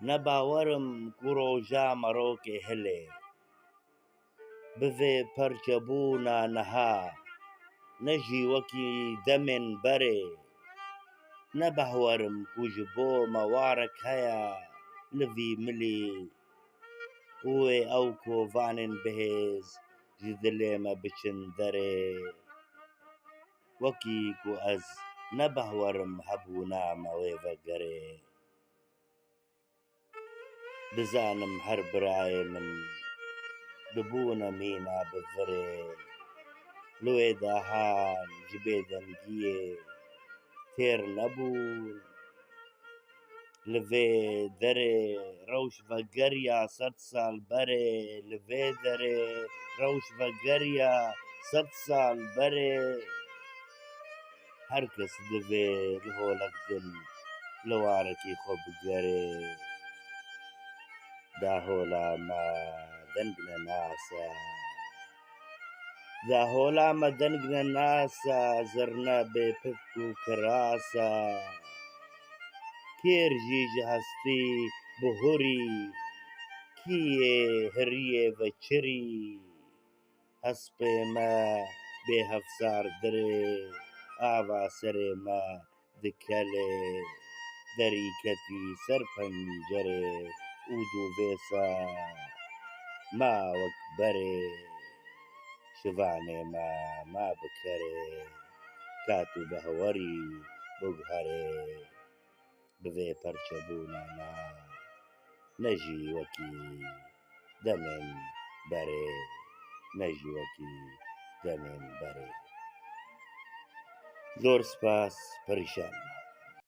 نەباوەرم کو ڕۆژا مەڕۆکێ هەلێ بڤێ پەرچە بوونا نەها نەژی وەکی دەمێن بەرێ نەباوەرم کو ji بۆ مەوارێک هەیە لڤی ملی وێ ئەو کۆڤانên بەهێز ji dilê me biçin derê وەکی ku ez nebawerim hebûna me wê vegerê dizanim her birayê min dibûne mîna bi virê li wê dahan ji bêdengiyê têr nebûn li vê derê rewş vegeriya sed sal berê li vê derê rewş vegeriya sed sal berê her kes divê li holek dil li warekî xwe bigerê dahola me deng ne nas e zirne bê pift û kiras e kêr jî ji hestî bihûrî kîyê hiriyê veçirî hespê me bê hefsar dirê ava serê me dikelê derî ketî ser pencerê û dû vêsa ma wek berê şivanê me ma bikerê kat û behwerî biguherê bivê perçebûna na nejî wekî demên berê zor spas perîşan